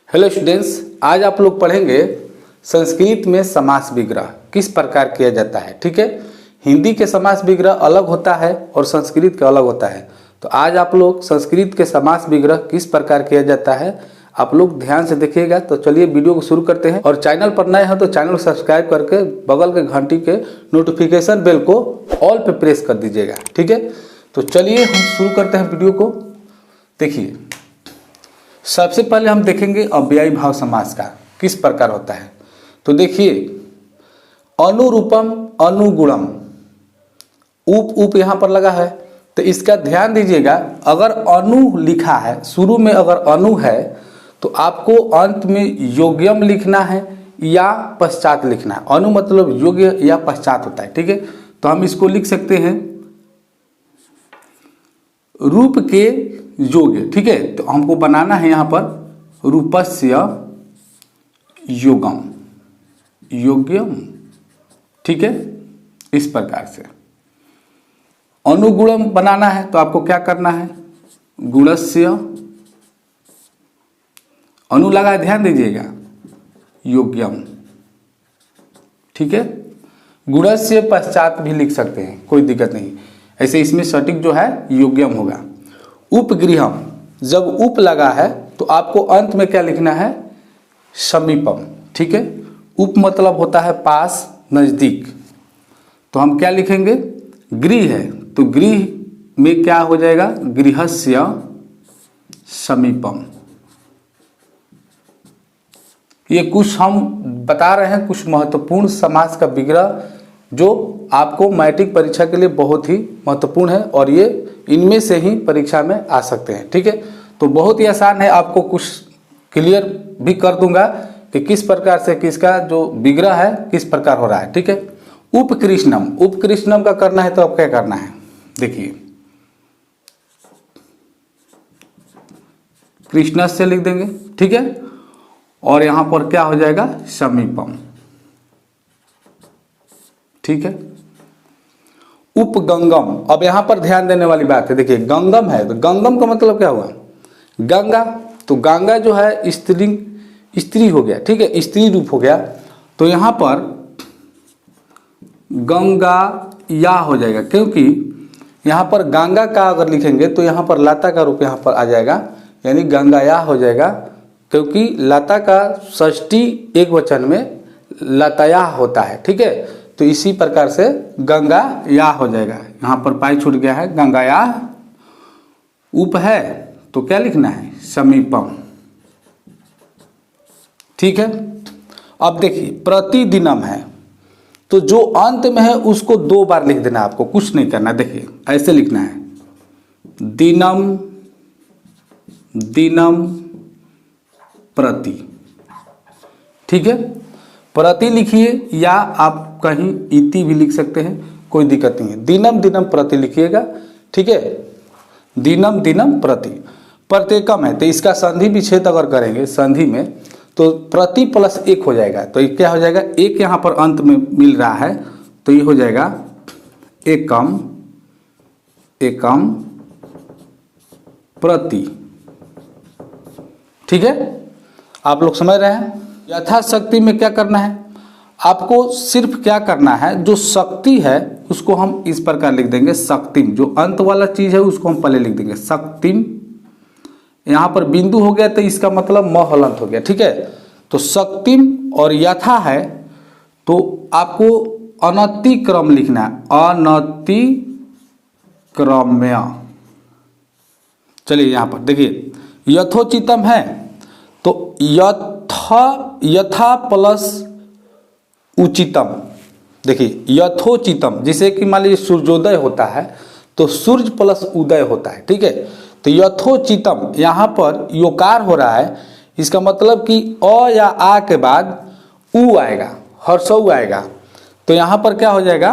Hello students, आज आप लोग पढ़ेंगे संस्कृत में समास विग्रह किस प्रकार किया जाता है। ठीक है, हिंदी के समास विग्रह अलग होता है और संस्कृत का अलग होता है। तो आज आप लोग संस्कृत के समास विग्रह किस प्रकार किया जाता है आप लोग ध्यान से देखिएगा। तो चलिए वीडियो को शुरू करते हैं। और चैनल पर नए हैं तो चैनल को सब्सक्राइब करके बगल के घंटी के नोटिफिकेशन बेल को ऑल पे प्रेस कर दीजिएगा। ठीक है, तो चलिए हम शुरू करते हैं वीडियो को। देखिए, सबसे पहले हम देखेंगे अव्ययी भाव समास का किस प्रकार होता है। तो देखिए, अनुरूपम अनुगुणम, उप यहाँ पर लगा है। तो इसका ध्यान दीजिएगा, अगर अनु लिखा है, शुरू में अगर अनु है तो आपको अंत में योग्यम लिखना है या पश्चात लिखना है। अनु मतलब योग्य या पश्चात होता है। ठीक है, तो हम इसको लिख सकते हैं रूप के योग्य। ठीक है, तो हमको बनाना है यहाँ पर रूपस्य योगम योग्यम। ठीक है, इस प्रकार से अनुगुणम बनाना है तो आपको क्या करना है, गुणस्य, अनु लगा है, ध्यान दीजिएगा, योग्यम। ठीक है, गुणस्य पश्चात भी लिख सकते हैं, कोई दिक्कत नहीं। ऐसे इसमें सटीक जो है योग्यम होगा। उपगृहम, जब उप लगा है तो आपको अंत में क्या लिखना है, समीपम। ठीक है, उप मतलब होता है पास, नजदीक। तो हम क्या लिखेंगे, गृह है तो गृह में क्या हो जाएगा, गृहस्य समीपम। ये कुछ हम बता रहे हैं, कुछ महत्वपूर्ण समास का विग्रह जो आपको मैट्रिक परीक्षा के लिए बहुत ही महत्वपूर्ण है और ये इनमें से ही परीक्षा में आ सकते हैं। ठीक है, तो बहुत ही आसान है, आपको कुछ क्लियर भी कर दूंगा कि किस प्रकार से किसका जो विग्रह है किस प्रकार हो रहा है। ठीक है, उपकृष्णम, उपकृष्णम का करना है तो अब क्या करना है, देखिए, कृष्ण से लिख देंगे। ठीक है, और यहां पर क्या हो जाएगा, समीपम। ठीक है, उपगंगम, अब यहां पर ध्यान देने वाली बात है। देखिए, गंगम है तो गंगम का मतलब क्या हुआ, गंगा। तो गंगा जो है स्त्रीलिंग, स्त्री हो गया। ठीक है, स्त्री रूप हो गया। तो यहां पर गंगा या हो जाएगा, क्योंकि यहां पर गंगा का अगर लिखेंगे तो यहां पर लता का रूप यहां पर आ जाएगा, यानी गंगा या हो जाएगा, क्योंकि लता का षष्ठी एक वचन में लताया होता है। ठीक है, तो इसी प्रकार से गंगा या हो जाएगा। यहाँ पर पाई छूट गया है, गंगा या। उप है तो क्या लिखना है, समीपम। ठीक है, अब देखिए, प्रतिदिनम है तो जो अंत में है उसको 2 बार लिख देना, आपको कुछ नहीं करना। देखिए, ऐसे लिखना है, दिनम दिनम प्रति। ठीक है, प्रति लिखिए या आप कहीं इति भी लिख सकते हैं, कोई दिक्कत नहीं है। दिनम दिनम प्रति लिखिएगा। ठीक है, दिनम दिनम प्रति। प्रत्येकम है तो इसका संधि विच्छेद अगर करेंगे संधि में तो प्रति प्लस 1 हो जाएगा। तो ये क्या हो जाएगा, एक यहाँ पर अंत में मिल रहा है तो ये हो जाएगा एकम एकम प्रति। ठीक है, आप लोग समझ रहे हैं। यथाशक्ति में क्या करना है, आपको सिर्फ क्या करना है, जो शक्ति है उसको हम इस प्रकार लिख देंगे, शक्तिम। जो अंत वाला चीज है उसको हम पहले लिख देंगे, शक्तिम। यहां पर बिंदु हो गया तो इसका मतलब म हलंत हो गया। ठीक है, तो शक्तिम और यथा है तो आपको अनति क्रम लिखना है, अनति क्रम्य। चलिए यहां पर देखिए, यथोचितम है तो यथा प्लस उचितम। देखिए, यथोचितम, जैसे कि मान लीजिए सूर्योदय होता है तो सूर्य प्लस उदय होता है। ठीक है, तो यथोचितम यहाँ पर योकार हो रहा है, इसका मतलब कि अ या आ के बाद उ आएगा, हर्षऊ आएगा। तो यहाँ पर क्या हो जाएगा,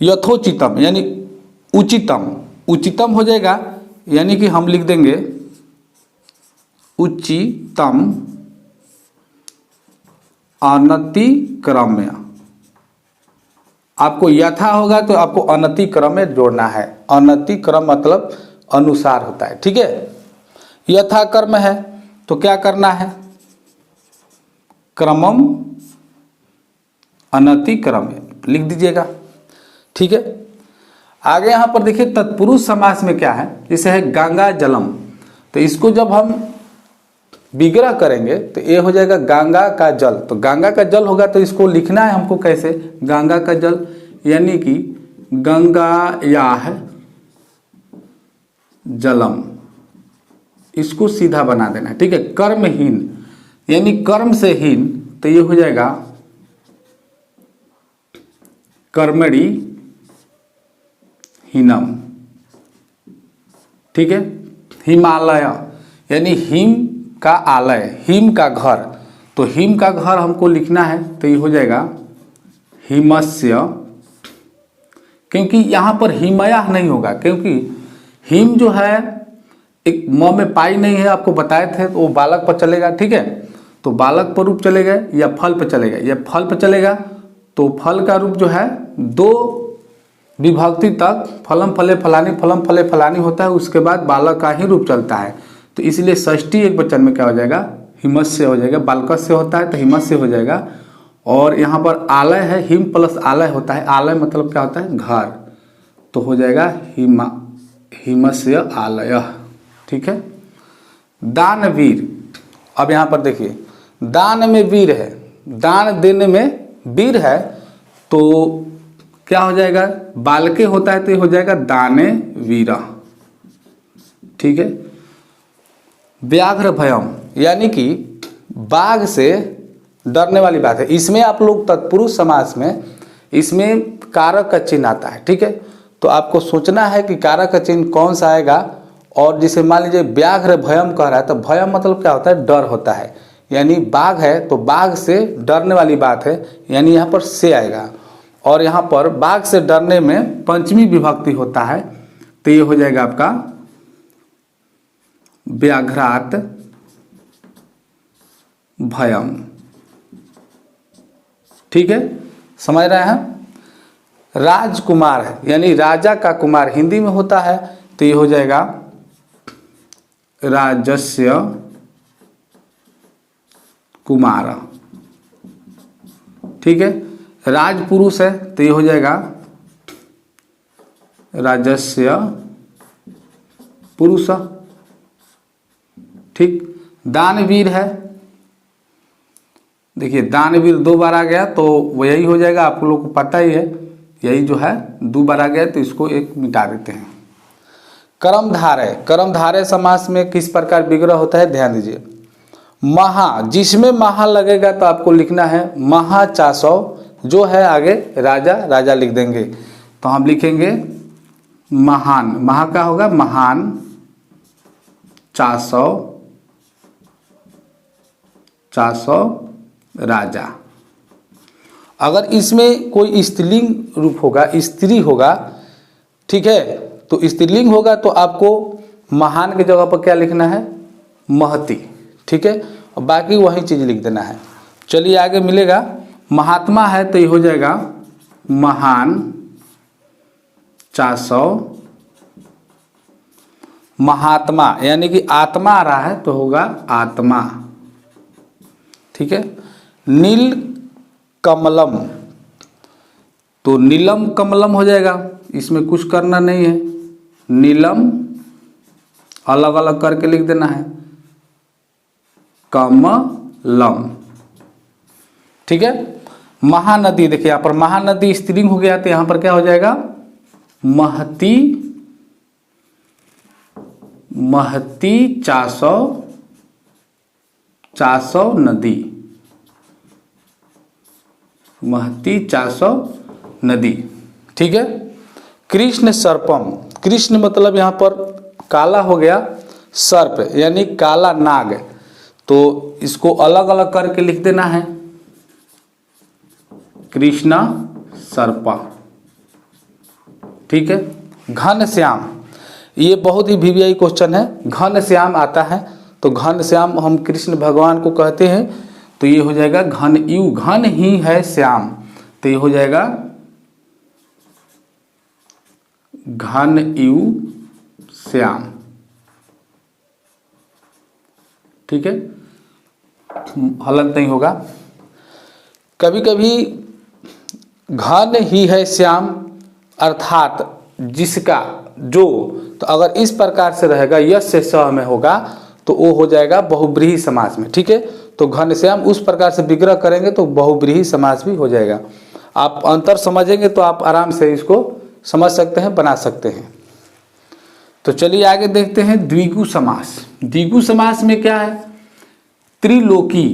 यथोचितम यानी उचितम, उचितम हो जाएगा, यानी कि हम लिख देंगे उचितम अनति क्रम्य। आपको यथा होगा तो आपको अनति क्रम में जोड़ना है। अनति क्रम मतलब अनुसार होता है। ठीक है, यथा कर्म है तो क्या करना है, क्रमम अनतिक्रम लिख दीजिएगा। ठीक है, आगे यहाँ पर देखिए तत्पुरुष समास में क्या है, जैसे है गंगा जलम, तो इसको जब हम विग्रह करेंगे तो ये हो जाएगा गंगा का जल। तो गंगा का जल होगा तो इसको लिखना है हमको कैसे, गंगा का जल यानी कि गंगायाः जलम, इसको सीधा बना देना है। ठीक है, कर्महीन यानी कर्म से हीन, तो ये हो जाएगा कर्मणि हीनम। ठीक है, हिमालय यानी हिम का आलय, हिम का घर, तो हिम का घर हमको लिखना है तो ये हो जाएगा हिमस्य, क्योंकि यहाँ पर हिमया नहीं होगा, क्योंकि हिम जो है एक म में पाई नहीं है, आपको बताए थे, तो वो बालक पर चलेगा। ठीक है, तो बालक पर रूप चलेगा या फल पर चलेगा, या फल पर चलेगा तो फल का रूप जो है दो विभक्ति तक फलम फले फलानी होता है, उसके बाद बालक का ही रूप चलता है। तो इसलिए षष्ठी एक वचन में क्या हो जाएगा, हिमस्य हो जाएगा, बालक से होता है तो हिमस्य हो जाएगा। और यहाँ पर आलय है, हिम प्लस आलय होता है, आलय मतलब क्या होता है घर, तो हो जाएगा हिमस्य आलय। ठीक है, दानवीर, अब यहाँ पर देखिए दान में वीर है, दान देने में वीर है, तो क्या हो जाएगा, बालके होता है तो ये हो जाएगा दाने वीरा। ठीक है, व्याघ्र भयम यानी कि बाघ से डरने वाली बात है। इसमें आप लोग तत्पुरुष समास में इसमें कारक का चिन्ह आता है। ठीक है, तो आपको सोचना है कि कारक का चिन्ह कौन सा आएगा। और जिसे मान लीजिए व्याघ्र भयम कह रहा है, तो भयम मतलब क्या होता है, डर होता है, यानी बाघ है तो बाघ से डरने वाली बात है, यानी यहाँ पर से आएगा। और यहाँ पर बाघ से डरने में पंचमी विभक्ति होता है, तो ये हो जाएगा आपका व्याघ्रात भयम। ठीक है, समझ रहे हैं। राजकुमार है यानी राजा का कुमार हिंदी में होता है, तो ये हो जाएगा राजस्य कुमार। ठीक है, राजपुरुष है तो ये हो जाएगा राजस्य पुरुष। ठीक, दानवीर है, देखिए दानवीर दो बार आ गया तो वो यही हो जाएगा, आप लोग को पता ही है, यही जो है दो बार आ गया तो इसको एक मिटा देते हैं। कर्मधारय, कर्मधारय समास में किस प्रकार विग्रह होता है, ध्यान दीजिए। महा, जिसमें महा लगेगा तो आपको लिखना है महा चासौ, जो है आगे राजा, राजा लिख देंगे तो हम लिखेंगे महान, महा का होगा महान चासौ, चासौ राजा। अगर इसमें कोई स्त्रीलिंग रूप होगा, स्त्री होगा, ठीक है, तो स्त्रीलिंग होगा तो आपको महान की जगह पर क्या लिखना है, महती। ठीक है, और बाकी वही चीज लिख देना है। चलिए आगे मिलेगा। महात्मा है तो ये हो जाएगा महान चासौ महात्मा, यानी कि आत्मा आ रहा है तो होगा आत्मा। ठीक है, नील कमलम, तो नीलम कमलम हो जाएगा, इसमें कुछ करना नहीं है, नीलम अलग अलग करके लिख देना है, कमलम। ठीक है, महानदी, देखिए यहाँ पर महानदी स्त्रीलिंग हो गया तो यहाँ पर क्या हो जाएगा, महती, महती चासौ, चासौ नदी, महती चासौ नदी। ठीक है, कृष्ण सर्पम, कृष्ण मतलब यहाँ पर काला हो गया, सर्प यानी काला नाग, तो इसको अलग अलग करके लिख देना है कृष्णा सर्पा। ठीक है, घन श्याम, ये बहुत ही वीवीआई क्वेश्चन है, घन श्याम आता है तो घन श्याम हम कृष्ण भगवान को कहते हैं, तो ये हो जाएगा घन यू, घन ही है श्याम, तो ये हो जाएगा घन यू श्याम। ठीक है, हलंत नहीं होगा। कभी कभी घन ही है श्याम अर्थात जिसका जो, तो अगर इस प्रकार से रहेगा यश से स में होगा तो वो हो जाएगा बहुव्रीहि समास में। ठीक है, तो घनश्याम उस प्रकार से विग्रह करेंगे तो बहुव्रीहि समास भी हो जाएगा। आप अंतर समझेंगे तो आप आराम से इसको समझ सकते हैं, बना सकते हैं। तो चलिए आगे देखते हैं द्विगु समास। द्विगु समास में क्या है? त्रिलोकी,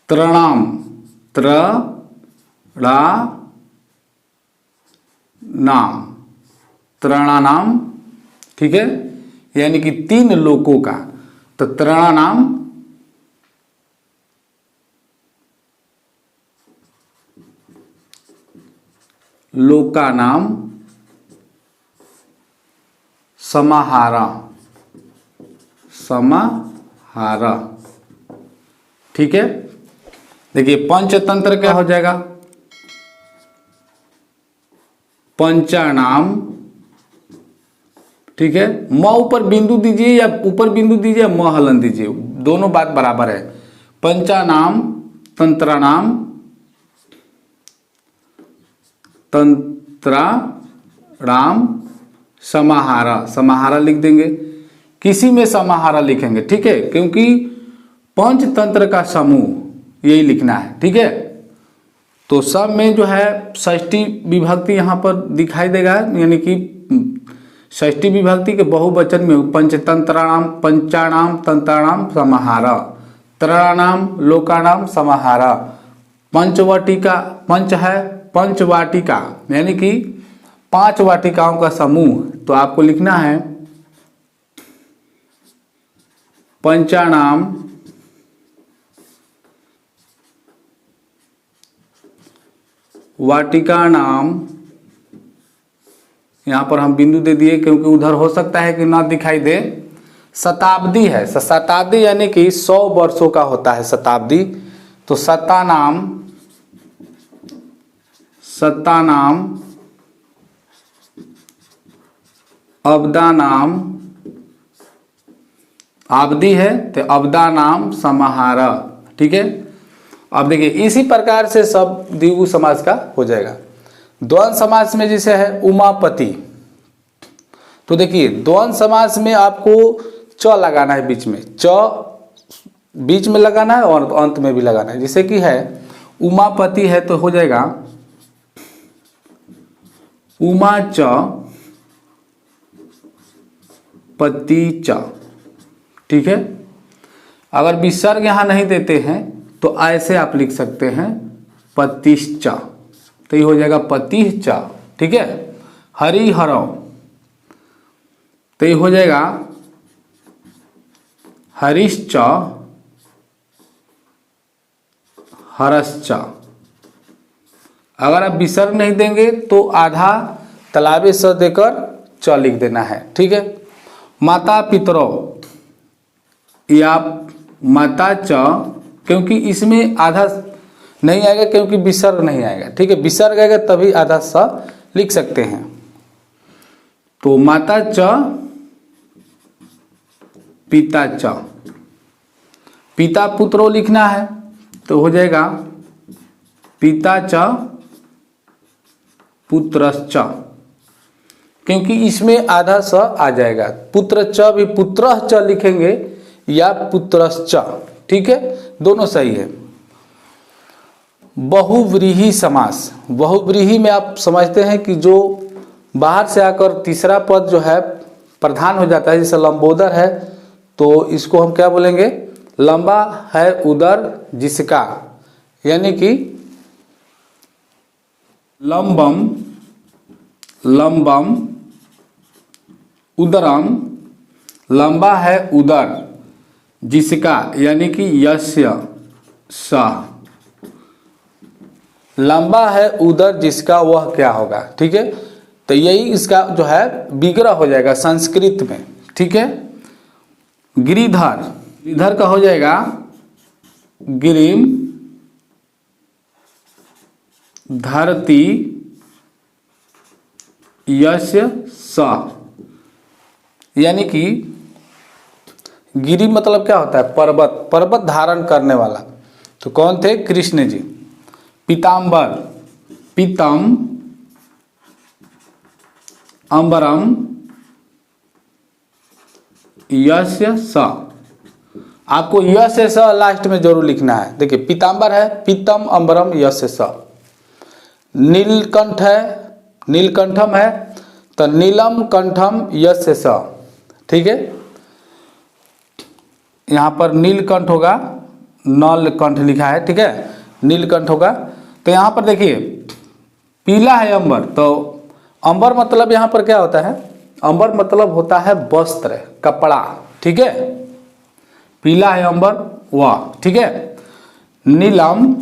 त्रणाम, नाम, त्रणानाम, ठीक है, यानी कि 3 लोकों का। तो त्रणानाम, लोकानाम, समाहारा, समाहारा। ठीक है, देखिए पंचतंत्र क्या हो जाएगा? पंचानाम, ठीक है, म ऊपर बिंदु दीजिए या ऊपर बिंदु दीजिए या म हलन दीजिए, दोनों बात बराबर है। पंचानाम, तंत्रानाम, तंत्राणाम, समाहारा, समाहारा लिख देंगे। किसी में समाहारा लिखेंगे, ठीक है, क्योंकि पंचतंत्र का समूह यही लिखना है। ठीक है, तो सब में जो है षष्ठी विभक्ति यहाँ पर दिखाई देगा, यानी कि षष्ठी विभक्ति के बहुवचन में पंचतंत्राणाम, पंचाणाम, तंत्राणाम, समाहारा, त्रणानाम, लोकानाम, समाहारा। पंचवाटिका, पंच है पंचवाटिका, यानी कि 5 वाटिकाओं का समूह, तो आपको लिखना है पंचानाम, वाटिका नाम। यहां पर हम बिंदु दे दिए क्योंकि उधर हो सकता है कि ना दिखाई दे। शताब्दी है, शताब्दी यानी कि 100 वर्षों का होता है शताब्दी। तो शतानाम, शतानाम, अब्दानाम, आब्दी है तो अब्दानाम, समाहारा। ठीक है, अब देखिए इसी प्रकार से सब द्विगु समास का हो जाएगा। द्वंद्व समास में जैसे है उमापति, तो देखिए द्वंद्व समास में आपको च लगाना है बीच में, च बीच में लगाना है और अंत में भी लगाना है। जैसे कि है उमापति है तो हो जाएगा उमा च पति च। ठीक है, अगर विसर्ग यहां नहीं देते हैं तो ऐसे आप लिख सकते हैं पतिश्च, तो ये हो जाएगा पतिश्च। ठीक है, हरिहरौ, तो ये हो जाएगा हरिश्च, हरश्च। अगर आप विसर्ग नहीं देंगे तो आधा तालाबे स देकर च लिख देना है। ठीक है, माता पितरौ, या माता च, क्योंकि इसमें आधा नहीं आएगा क्योंकि विसर्ग नहीं आएगा। ठीक है, विसर्ग आएगा तभी आधा स लिख सकते हैं। तो माता च पिता च, पिता पुत्रो लिखना है तो हो जाएगा पिता च पुत्रश्च, क्योंकि इसमें आधा स आ जाएगा। पुत्र च भी पुत्रः च लिखेंगे या पुत्रश्च। ठीक है, दोनों सही है। बहुव्रीहि समास, बहुव्रीहि में आप समझते हैं कि जो बाहर से आकर तीसरा पद जो है प्रधान हो जाता है, जैसे लंबोदर है तो इसको हम क्या बोलेंगे? लंबा है उदर जिसका, यानी कि लंबम, लंबम, उदरम, लंबा है उदर जिसका, यानी कि यस्य स। लंबा है उदर जिसका वह क्या होगा। ठीक है, तो यही इसका जो है विग्रह हो जाएगा संस्कृत में। ठीक है, गिरिधर, गिरिधर का हो जाएगा गिरिम धरती यस्य स, यानी कि गिरि मतलब क्या होता है? पर्वत, पर्वत धारण करने वाला। तो कौन थे? कृष्ण जी। पीताम्बर, पीतम अंबरम यस्य स। आपको यस्य स लास्ट में जरूर लिखना है। देखिए पीताम्बर है, पीतम अंबरम यस्य स। नीलकंठ है, नीलकंठम है, तो नीलम कंठम यस्य स। ठीक है, यहाँ पर नीलकंठ होगा, नलकंठ लिखा है, ठीक है, नीलकंठ होगा। तो यहाँ पर देखिए पीला है अंबर, तो अंबर मतलब यहाँ पर क्या होता है? अंबर मतलब होता है वस्त्र, कपड़ा, ठीक है। पीला है अंबर, वाह, ठीक है। नीलम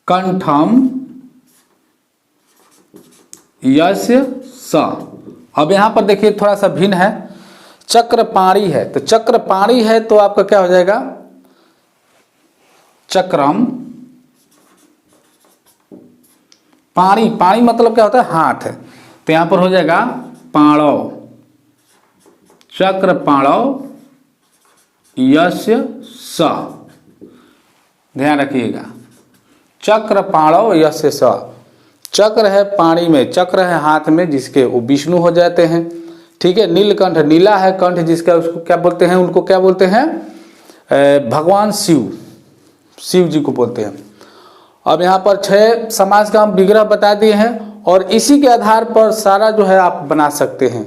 कंठम यस्य स। अब यहाँ पर देखिए थोड़ा सा भिन्न है, चक्रपाणी है, तो चक्रपाणी है तो आपका क्या हो जाएगा? चक्रम पाणी, पाणी मतलब क्या होता है? हाथ, तो यहां पर हो जाएगा पाणव, चक्र पाणव यस्य स। ध्यान रखिएगा, चक्र पाणव यस्य स। चक्र है पाणी में, चक्र है हाथ में, जिसके वो विष्णु हो जाते हैं, ठीक है। नीलकंठ, नीला है कंठ जिसका, उसको क्या बोलते हैं? उनको क्या बोलते हैं? भगवान शिव, शिव जी को बोलते हैं। अब यहाँ पर 6 समास का हम विग्रह बता दिए हैं और इसी के आधार पर सारा जो है आप बना सकते हैं।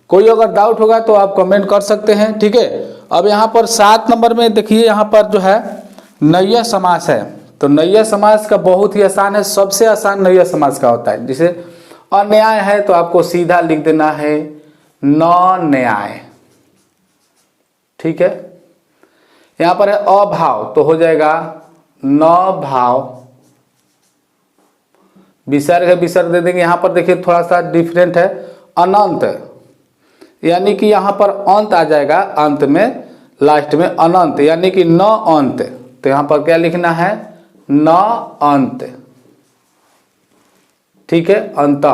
कोई अगर डाउट होगा तो आप कमेंट कर सकते हैं, ठीक है। अब यहाँ पर 7 नंबर में देखिए, यहाँ पर जो है नैया समास है। तो नैया समास का बहुत ही आसान है, सबसे आसान नैया समास का होता है। जैसे अन्याय है तो आपको सीधा लिख देना है न न्याय, ठीक है। यहाँ पर है अभाव, तो हो जाएगा न भाव। विसर्ग है, विसर्ग दे देंगे। यहाँ पर देखिए थोड़ा सा डिफरेंट है, अनंत, यानी कि यहाँ पर अंत आ जाएगा, अंत में लास्ट में अनंत, यानी कि न अंत। तो यहाँ पर क्या लिखना है? न अंत, ठीक है। अंत।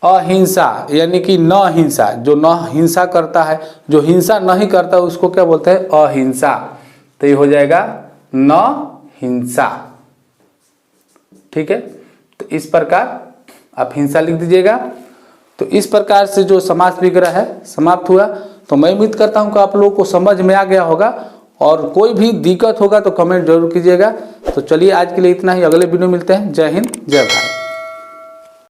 अहिंसा यानी कि न हिंसा, जो न हिंसा करता है, जो हिंसा नहीं करता उसको क्या बोलते हैं? अहिंसा। तो ये हो जाएगा न हिंसा, ठीक है। तो इस प्रकार आप हिंसा लिख दीजिएगा। तो इस प्रकार से जो समास विग्रह है समाप्त हुआ। तो मैं उम्मीद करता हूं कि आप लोगों को समझ में आ गया होगा, और कोई भी दिक्कत होगा तो कमेंट जरूर कीजिएगा। तो चलिए आज के लिए इतना ही, अगले वीडियो मिलते हैं। जय हिंद, जय भारत।